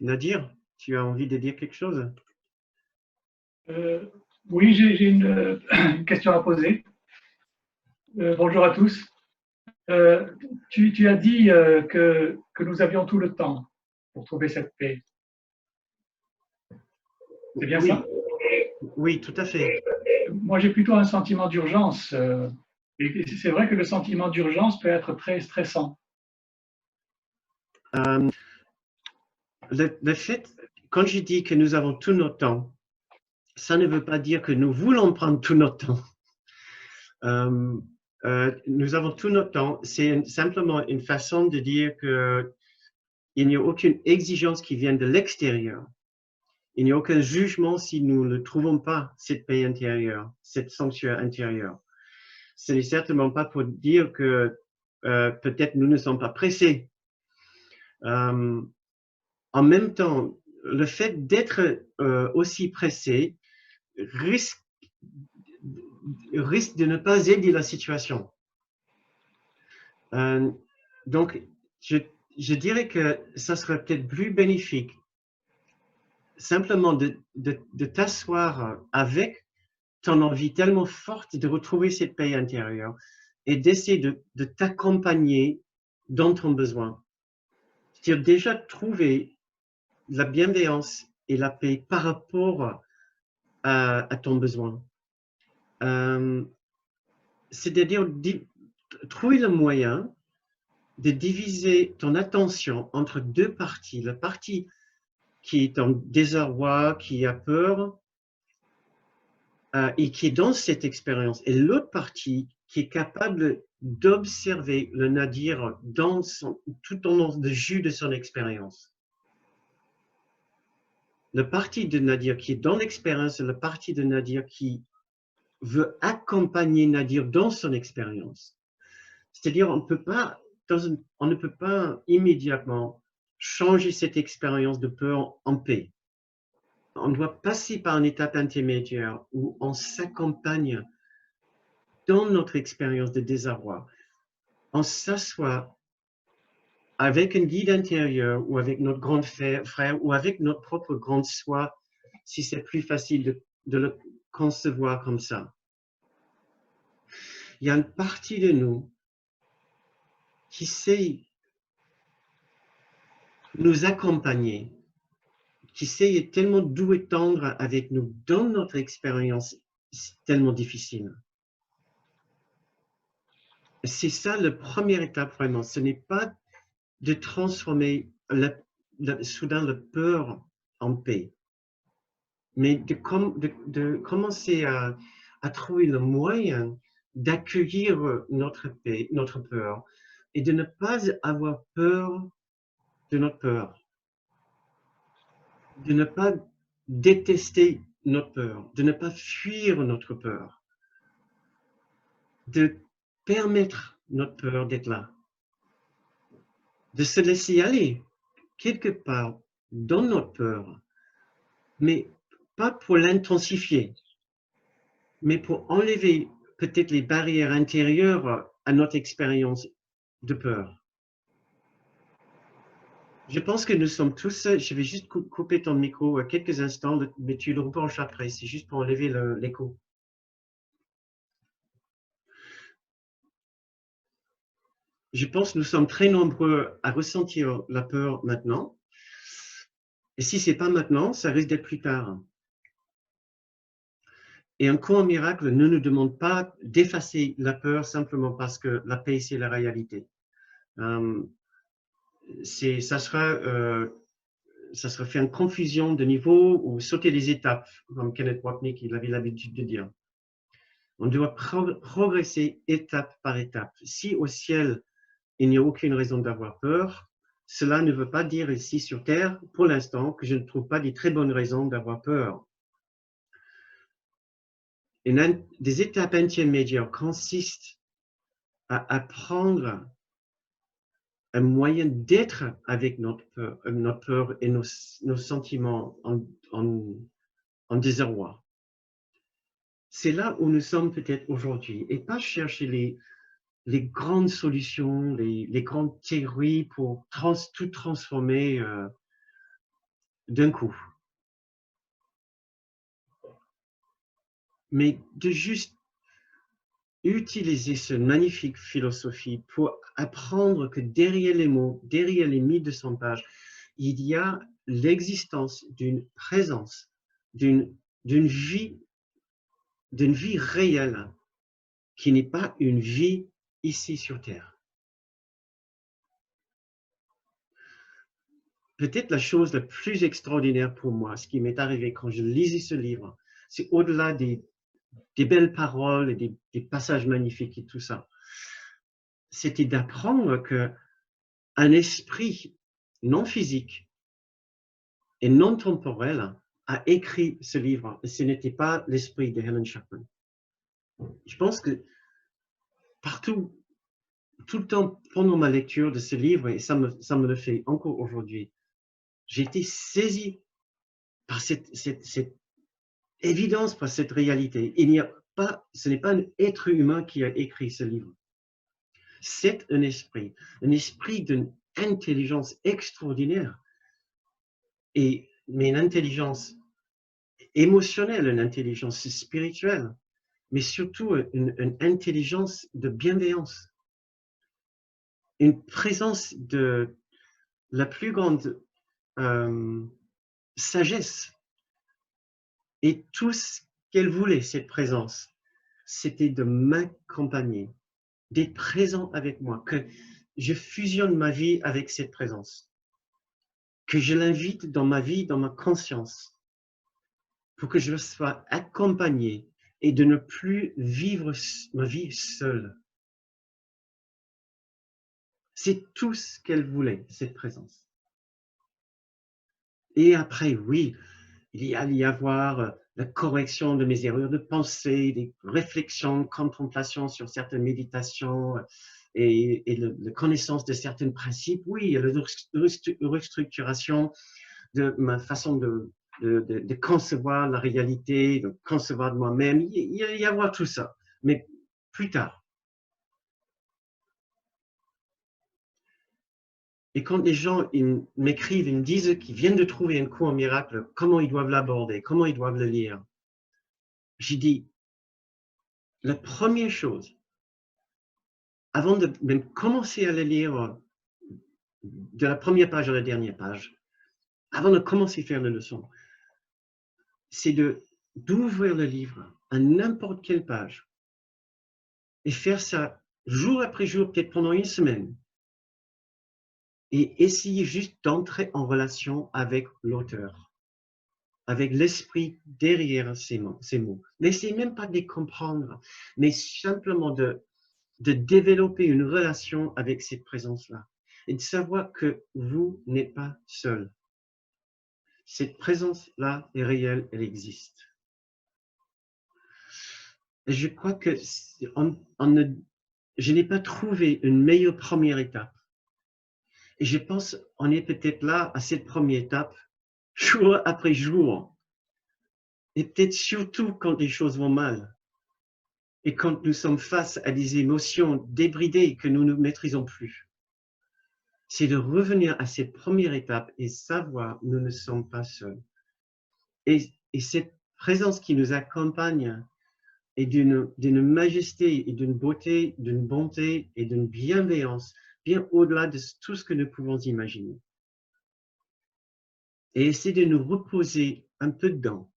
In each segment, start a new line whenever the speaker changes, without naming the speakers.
Nadir, tu as envie de dire quelque chose?
Euh, oui, j'ai une question à poser. Bonjour à tous. Tu as dit que nous avions tout le temps pour trouver cette paix. C'est bien ça?
Oui, oui, tout à fait.
Moi, j'ai plutôt un sentiment d'urgence. Et c'est vrai que le sentiment d'urgence peut être très stressant.
Euh, le fait, quand je dis que nous avons tout notre temps, ça ne veut pas dire que nous voulons prendre tout notre temps. Euh, nous avons tout notre temps. C'est simplement une façon de dire qu'il n'y a aucune exigence qui vient de l'extérieur. Il n'y a aucun jugement si nous ne trouvons pas cette paix intérieure, cette sanctuaire intérieure. Ce n'est certainement pas pour dire que peut-être nous ne sommes pas pressés. Euh, En même temps, le fait d'être aussi pressé risque, risque de ne pas aider la situation. Euh, donc, je dirais que ça serait peut-être plus bénéfique simplement de t'asseoir avec ton envie tellement forte de retrouver cette paix intérieure et d'essayer de t'accompagner dans ton besoin. C'est-à-dire déjà trouver la bienveillance et la paix par rapport à ton besoin. C'est-à-dire trouver le moyen de diviser ton attention entre deux parties. La partie qui est en désarroi, qui a peur et qui est dans cette expérience, et l'autre partie qui est capable d'observer le nadir dans tout au long du jus de son expérience. La partie de Nadir qui est dans l'expérience et la partie de Nadir qui veut accompagner Nadir dans son expérience. C'est-à-dire, on ne peut pas immédiatement changer cette expérience de peur en paix. On doit passer par une étape intermédiaire où on s'accompagne dans notre expérience de désarroi. On s'assoit avec un guide intérieur ou avec notre grand frère ou avec notre propre grande soi, si c'est plus facile de le concevoir comme ça. Il y a une partie de nous qui sait nous accompagner, qui sait être tellement doux et tendre avec nous dans notre expérience tellement difficile. C'est ça la première étape vraiment. Ce n'est pas de transformer soudain la peur en paix, mais de commencer à trouver le moyen d'accueillir notre paix, notre peur, et de ne pas avoir peur de notre peur, de ne pas détester notre peur, de ne pas fuir notre peur, de permettre notre peur d'être là, de se laisser aller quelque part dans notre peur, mais pas pour l'intensifier, mais pour enlever peut-être les barrières intérieures à notre expérience de peur. Je pense que nous sommes tous, je vais juste couper ton micro quelques instants, mais tu le rebranches après, c'est juste pour enlever l'écho. Je pense que nous sommes très nombreux à ressentir la peur maintenant. Et si ce n'est pas maintenant, ça risque d'être plus tard. Et un cours miracle ne nous demande pas d'effacer la peur simplement parce que la paix, c'est la réalité. Ça sera fait une confusion de niveau ou sauter les étapes, comme Kenneth Wapnick il avait l'habitude de dire. On doit progresser étape par étape. Si au ciel, il n'y a aucune raison d'avoir peur, cela ne veut pas dire ici sur Terre, pour l'instant, que je ne trouve pas de très bonnes raisons d'avoir peur. Des étapes intermédiaires consistent à apprendre un moyen d'être avec notre peur et nos sentiments en désarroi. C'est là où nous sommes peut-être aujourd'hui, et pas chercher les grandes solutions, les grandes théories pour tout transformer d'un coup. Mais de juste utiliser cette magnifique philosophie pour apprendre que derrière les mots, derrière les 1200 pages, il y a l'existence d'une présence, d'une vie réelle qui n'est pas une vie ici sur Terre. Peut-être la chose la plus extraordinaire pour moi, ce qui m'est arrivé quand je lisais ce livre, c'est au-delà des belles paroles et des passages magnifiques et tout ça, c'était d'apprendre qu'un esprit non physique et non temporel a écrit ce livre. Et ce n'était pas l'esprit de Helen Sharpen. Je pense que partout, tout le temps pendant ma lecture de ce livre, et ça me le fait encore aujourd'hui, j'ai été saisi par cette évidence, par cette réalité. Ce n'est pas un être humain qui a écrit ce livre. C'est un esprit d'une intelligence extraordinaire, mais une intelligence émotionnelle, une intelligence spirituelle, mais surtout une intelligence de bienveillance, une présence de la plus grande sagesse. Et tout ce qu'elle voulait, cette présence, c'était de m'accompagner, d'être présent avec moi, que je fusionne ma vie avec cette présence, que je l'invite dans ma vie, dans ma conscience, pour que je sois accompagné et de ne plus vivre ma vie seule. C'est tout ce qu'elle voulait, cette présence. Et après, oui, il allait y avoir la correction de mes erreurs de pensée, des réflexions, contemplations sur certaines méditations et la connaissance de certains principes. Oui, la restructuration de ma façon de concevoir la réalité, de concevoir de moi-même. Il allait y avoir tout ça, mais plus tard. Et quand les gens m'écrivent, ils me disent qu'ils viennent de trouver un cours miracle, comment ils doivent l'aborder, comment ils doivent le lire, j'ai dit, la première chose, avant de même commencer à le lire de la première page à la dernière page, avant de commencer à faire la leçon, c'est d'ouvrir le livre à n'importe quelle page et faire ça jour après jour, peut-être pendant une semaine, et essayer juste d'entrer en relation avec l'auteur, avec l'esprit derrière ces mots. N'essayez même pas de les comprendre, mais simplement de développer une relation avec cette présence-là et de savoir que vous n'êtes pas seul. Cette présence-là est réelle, elle existe. Et je crois que je n'ai pas trouvé une meilleure première étape. Et je pense qu'on est peut-être là à cette première étape, jour après jour. Et peut-être surtout quand les choses vont mal. Et quand nous sommes face à des émotions débridées que nous ne maîtrisons plus. C'est de revenir à cette première étape et savoir que nous ne sommes pas seuls. Et cette présence qui nous accompagne est d'une majesté et d'une beauté, d'une bonté et d'une bienveillance bien au-delà de tout ce que nous pouvons imaginer. Et essayer de nous reposer un peu dedans.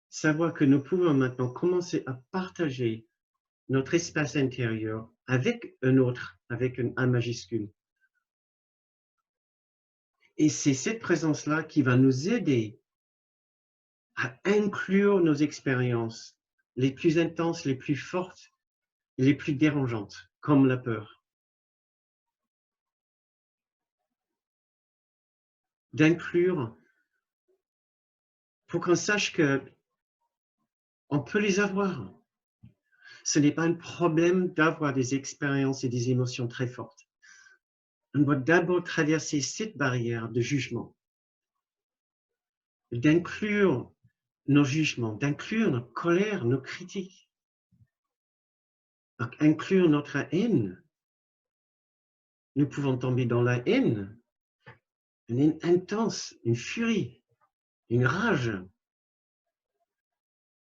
Savoir que nous pouvons maintenant commencer à partager notre espace intérieur avec un autre, avec un A majuscule. Et c'est cette présence-là qui va nous aider à inclure nos expériences les plus intenses, les plus fortes, les plus dérangeantes, comme la peur. D'inclure pour qu'on sache qu'on peut les avoir. Ce n'est pas un problème d'avoir des expériences et des émotions très fortes. On doit d'abord traverser cette barrière de jugement, d'inclure nos jugements, d'inclure nos colères, nos critiques, inclure notre haine. Nous pouvons tomber dans la haine intense, une furie, une rage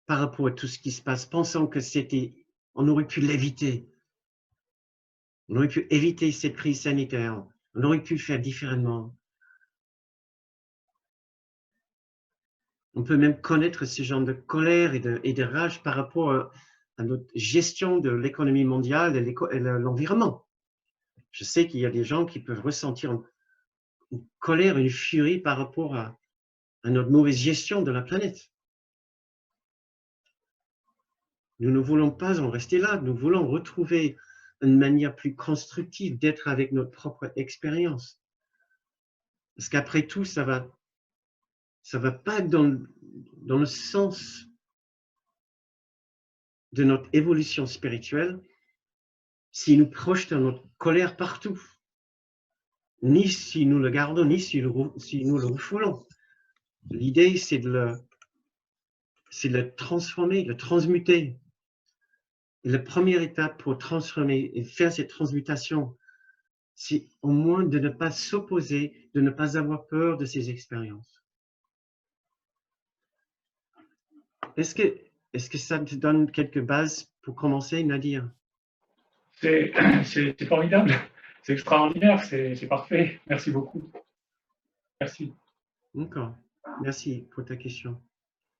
par rapport à tout ce qui se passe, pensant que on aurait pu l'éviter. On aurait pu éviter cette crise sanitaire. On aurait pu faire différemment. On peut même connaître ce genre de colère et de rage par rapport à notre gestion de l'économie mondiale et l'environnement. Je sais qu'il y a des gens qui peuvent ressentir une colère, une furie par rapport à notre mauvaise gestion de la planète. Nous ne voulons pas en rester là. Nous voulons retrouver une manière plus constructive d'être avec notre propre expérience. Parce qu'après tout, ça va pas dans le sens de notre évolution spirituelle si nous projetons notre colère partout, ni si nous le gardons, ni si nous le refoulons. L'idée, c'est de le transformer, de le transmuter. Et la première étape pour transformer et faire cette transmutation, c'est au moins de ne pas s'opposer, de ne pas avoir peur de ces expériences. Est-ce que ça te donne quelques bases pour commencer, Nadir?
C'est formidable, c'est extraordinaire, c'est parfait. Merci beaucoup. Merci.
D'accord. Merci pour ta question.